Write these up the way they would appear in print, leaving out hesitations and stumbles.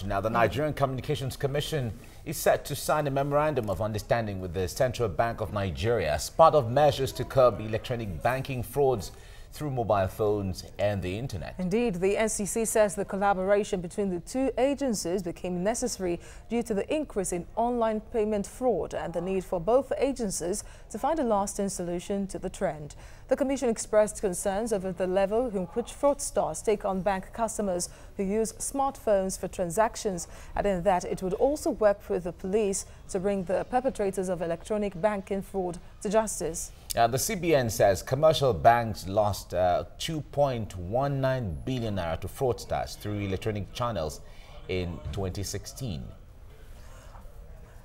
much. Now, the Nigerian Communications Commission is set to sign a memorandum of understanding with the Central Bank of Nigeria as part of measures to curb electronic banking frauds through mobile phones and the internet. Indeed, the NCC says the collaboration between the two agencies became necessary due to the increase in online payment fraud and the need for both agencies to find a lasting solution to the trend. The Commission expressed concerns over the level in which fraudsters take on bank customers who use smartphones for transactions, adding that it would also work with the police to bring the perpetrators of electronic banking fraud to justice. The CBN says commercial banks lost 2.19 billion naira to fraudsters through electronic channels in 2016.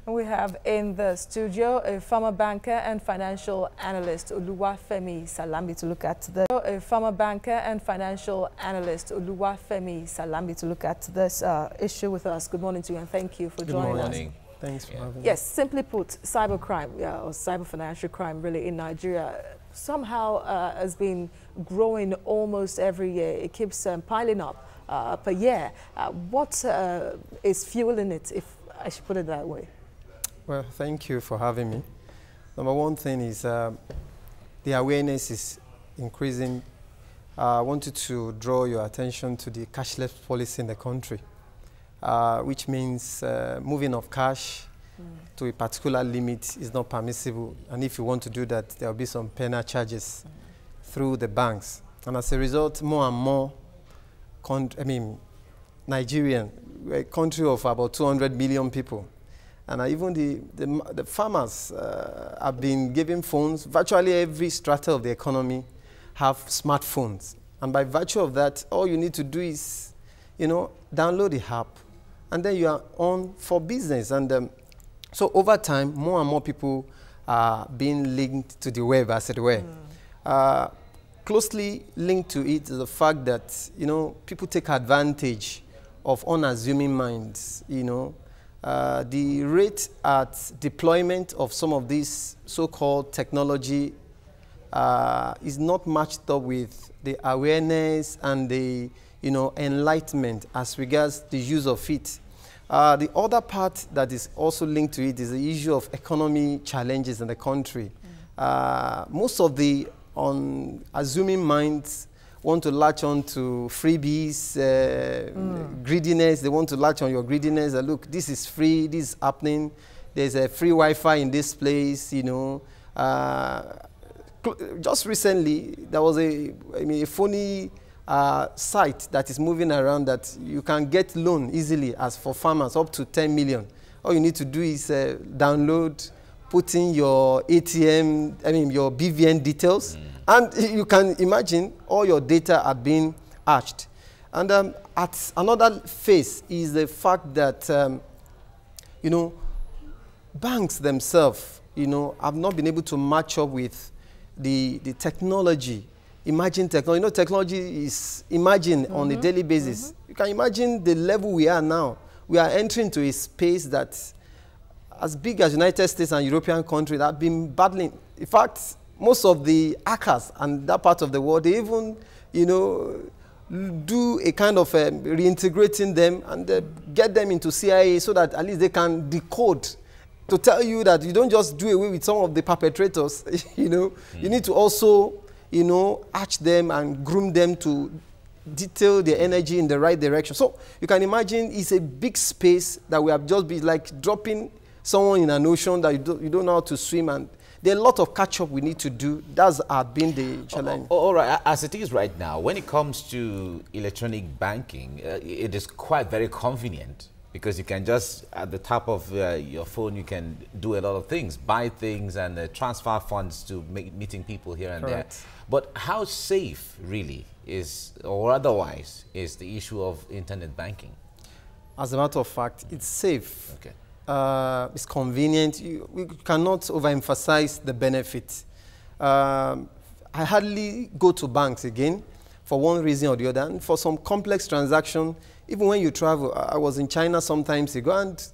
We have in the studio a former banker and financial analyst, Oluwafemi Salami, to look at the this issue with us. Good morning to you and thank you for joining us. Thanks for having me. Yes, simply put, cybercrime, or cyber financial crime really in Nigeria somehow has been growing almost every year. It keeps piling up per year. What is fueling it, if I should put it that way? Well, thank you for having me. Number one thing is the awareness is increasing. I wanted to draw your attention to the cashless policy in the country. Which means moving of cash to a particular limit is not permissible. And if you want to do that, there will be some penal charges through the banks. And as a result, more and more, Nigerian, a country of about 200 million people, and even the farmers have been given phones. Virtually every strata of the economy have smartphones. And by virtue of that, all you need to do is, download the app, and then you are on for business. And so over time, more and more people are being linked to the web, as it were. Closely linked to it is the fact that, people take advantage of unassuming minds. The rate at deployment of some of these so-called technology is not matched up with the awareness and the enlightenment as regards the use of it. The other part that is also linked to it is the issue of economy challenges in the country. Most of the unassuming minds want to latch on to freebies, greediness. They want to latch on your greediness. Look, this is free, this is happening. There's a free Wi-Fi in this place, Just recently, there was a funny site that is moving around that you can get loan easily as for farmers up to 10 million. All you need to do is download, put in your ATM, your BVN details, and you can imagine all your data are being hashed. And at another phase is the fact that, banks themselves, have not been able to match up with the technology. Imagine technology. Technology is emerging on a daily basis. You can imagine the level we are now. We are entering into a space that, as big as United States and European countries, have been battling. In fact, most of the hackers and that part of the world, they even, do a kind of reintegrating them and get them into CIA so that at least they can decode to tell you that you don't just do away with some of the perpetrators. You need to also, hatch them and groom them to detail their energy in the right direction. So you can imagine it's a big space that we have just been like dropping someone in an ocean that you don't know how to swim, and there are a lot of catch-up we need to do. That's been the challenge. All right, as it is right now, when it comes to electronic banking, it is quite very convenient because you can just, at the top of your phone, you can do a lot of things, buy things and transfer funds to meeting people here and there. But how safe really is, or otherwise, is the issue of internet banking? As a matter of fact, it's safe. Okay. It's convenient. We cannot overemphasize the benefit. I hardly go to banks again for one reason or the other. And for some complex transaction, even when you travel, I was in China some time ago, and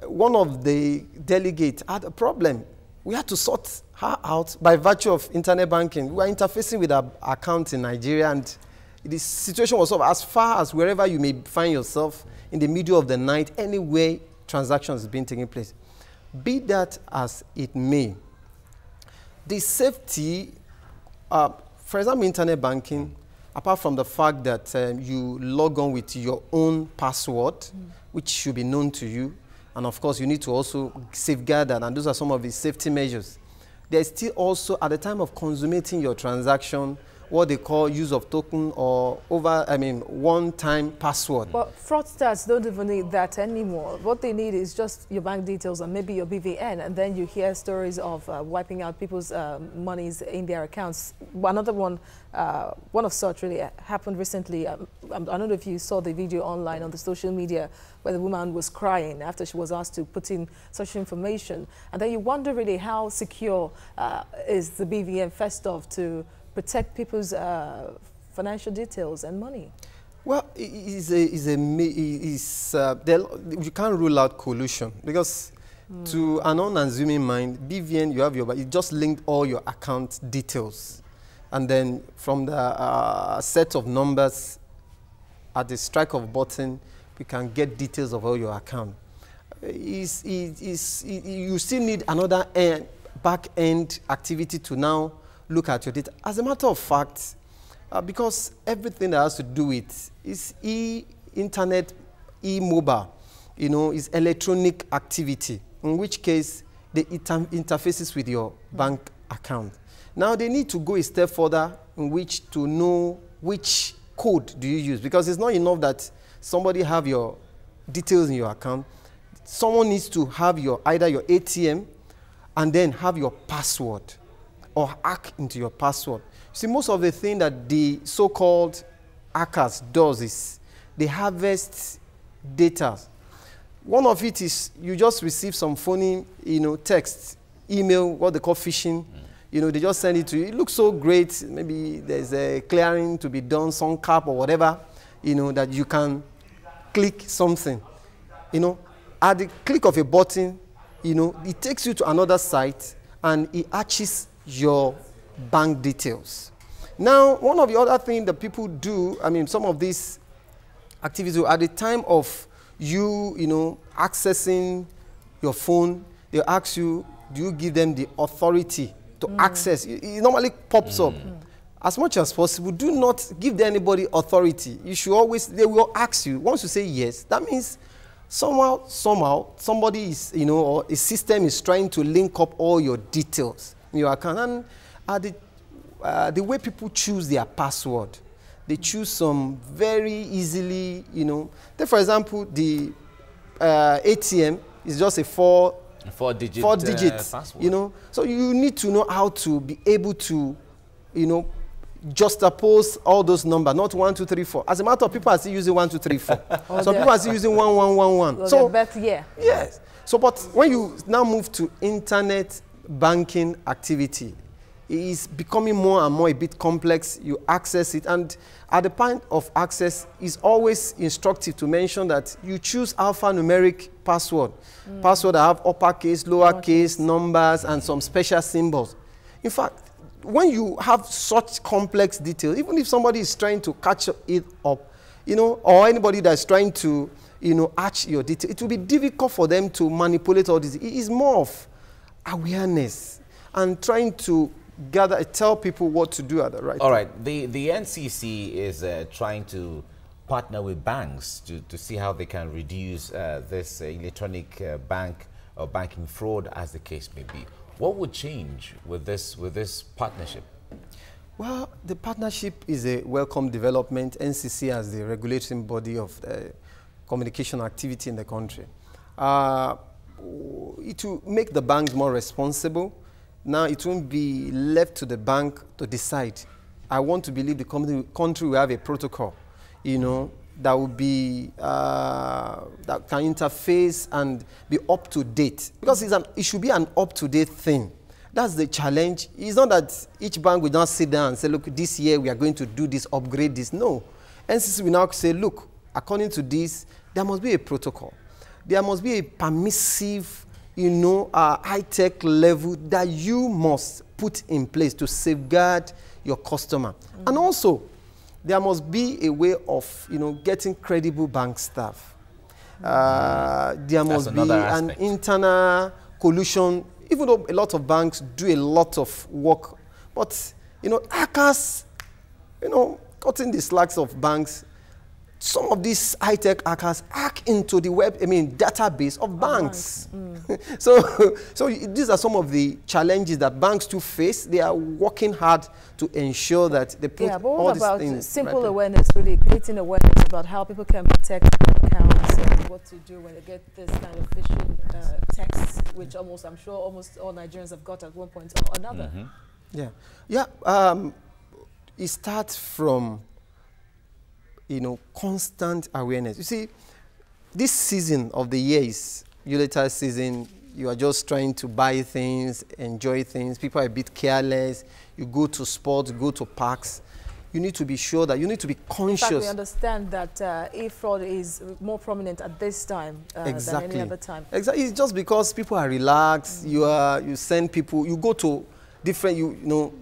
one of the delegates had a problem. We had to sort her out by virtue of internet banking. We were interfacing with our account in Nigeria, and the situation was solved as far as wherever you may find yourself in the middle of the night, anywhere transactions is being taken place. Be that as it may, the safety, for example, internet banking, apart from the fact that you log on with your own password, which should be known to you, and of course you need to also safeguard that, and those are some of the safety measures. There's still also, at the time of consummating your transaction, what they call use of token or one-time password. But fraudsters don't even need that anymore. What they need is just your bank details and maybe your BVN, and then you hear stories of wiping out people's monies in their accounts. Another one of such really happened recently. I don't know if you saw the video online on the social media where the woman was crying after she was asked to put in such information. And then you wonder really how secure is the BVN first off to protect people's financial details and money? Well, you can't rule out collusion because to an unassuming mind, BVN, you just linked all your account details. And then from the set of numbers at the strike of a button, you can get details of all your account. You still need another back-end activity to now look at your data. As a matter of fact, because everything that has to do with is internet, mobile, is electronic activity, in which case the interfaces with your bank account. Now they need to go a step further in which to know which code do you use, because it's not enough that somebody have your details in your account. Someone needs to have either your ATM and then have your password, or hack into your password. See, most of the thing that the so-called hackers does is they harvest data. One of it is you just receive some phony, text, email, what they call phishing. They just send it to you. It looks so great. Maybe there's a clearing to be done, some cap or whatever, that you can click something. At the click of a button, it takes you to another site and it archives your bank details. Now, one of the other things that people do, some of these activities, at the time of you, accessing your phone, they ask you, do you give them the authority to access? It normally pops up. As much as possible, do not give anybody authority. You should always, they will ask you. Once you say yes, that means somehow, somebody is, or a system is trying to link up all your details in your account. And the way people choose their password, they choose some very easily, Take for example, the ATM is just a four digit password. So you need to know how to be able to, juxtapose all those numbers, not 1, 2, 3, 4. As a matter of people are still using 1, 2, 3, 4. Some people are still using 1, 1, 1, 1. So yes. So, but when you now move to internet banking activity, it is becoming more and more a bit complex. You access it, and at the point of access, it's always instructive to mention that you choose alphanumeric password. Password that have uppercase, lowercase, numbers, and some special symbols. In fact, when you have such complex details, even if somebody is trying to catch it up, or anybody that's trying to, hatch your details, it will be difficult for them to manipulate all this. It is more of awareness and trying to tell people what to do at the right time. All right, the NCC is trying to partner with banks to see how they can reduce this electronic bank or banking fraud, as the case may be. What would change with this partnership? Well, the partnership is a welcome development. NCC as the regulating body of the communication activity in the country. It will make the banks more responsible. Now it won't be left to the bank to decide. I want to believe the country will have a protocol, that will be that can interface and be up to date, because it should be an up to date thing. That's the challenge. It's not that each bank will not sit down and say, look, this year we are going to do this, upgrade this. No, NCC will now say, look, according to this, there must be a protocol. There must be a permissive, high-tech level that you must put in place to safeguard your customer. And also, there must be a way of, getting credible bank staff. There must be an internal collusion, even though a lot of banks do a lot of work. But, hackers, cutting the slacks of banks, some of these high-tech hackers hack into the database of banks. So these are some of the challenges that banks do face. They are working hard to ensure that they put all these things. Simple awareness, really creating awareness about how people can protect their accounts and what to do when they get this kind of phishing texts, which I'm sure almost all Nigerians have got at one point or another. It starts from constant awareness. You see, this season of the year is Eulita season. You are just trying to buy things, enjoy things. People are a bit careless. You go to sports, go to parks. You need to be sure that you need to be conscious. In fact, we understand that e-fraud is more prominent at this time than any other time. Exactly. It's just because people are relaxed. You send people. You go to different. You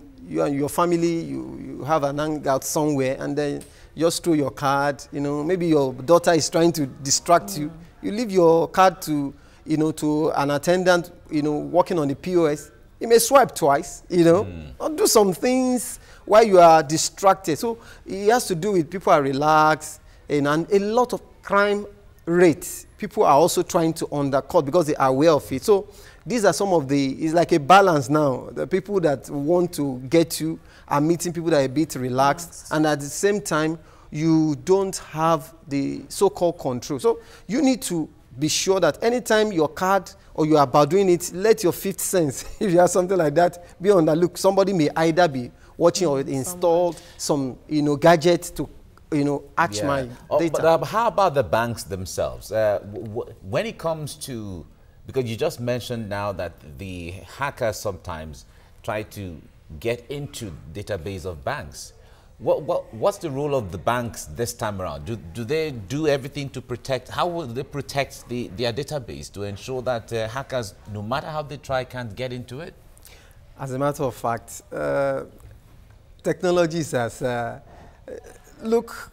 and your family. You have an hangout somewhere, and then just throw your card, maybe your daughter is trying to distract you. You leave your card to, to an attendant, working on the POS. You may swipe twice, or do some things while you are distracted. So it has to do with people are relaxed, and a lot of crime rates. People are also trying to undercut because they are aware of it. So these are some of it's like a balance now. The people that want to get you are meeting people that are a bit relaxed, and at the same time, you don't have the so-called control. So you need to be sure that anytime your card or you are about doing it, let your fifth sense, if you have something like that, be on the look. Somebody may either be watching or installed some, gadget to, hatch my data. But how about the banks themselves? When it comes to, because you just mentioned now that the hackers sometimes try to get into database of banks. What's the role of the banks this time around? Do they do everything to protect? How will they protect their database to ensure that hackers, no matter how they try, can't get into it? As a matter of fact, technology says, look,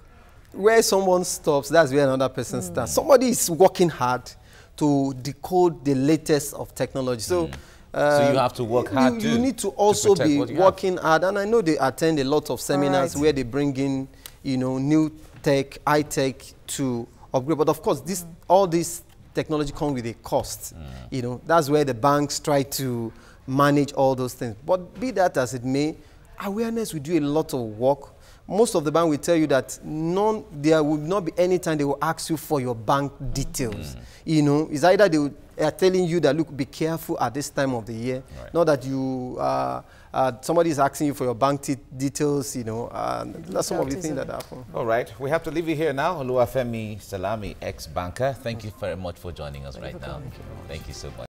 where someone stops, that's where another person starts. Somebody is working hard to decode the latest of technology. So you have to work hard too. You need to also be working hard. And I know they attend a lot of seminars where they bring in, new tech, high tech to upgrade. But of course, all this technology comes with a cost. That's where the banks try to manage all those things. But be that as it may, awareness will do a lot of work. Most of the bank will tell you that there will not be any time they will ask you for your bank details. It's either they are telling you that, look, be careful at this time of the year. Not that you, somebody is asking you for your bank details, that's some of the things that happen. All right, we have to leave you here now. Oluwafemi Salami, ex-banker, thank you very much for joining us right now. Thank you so much.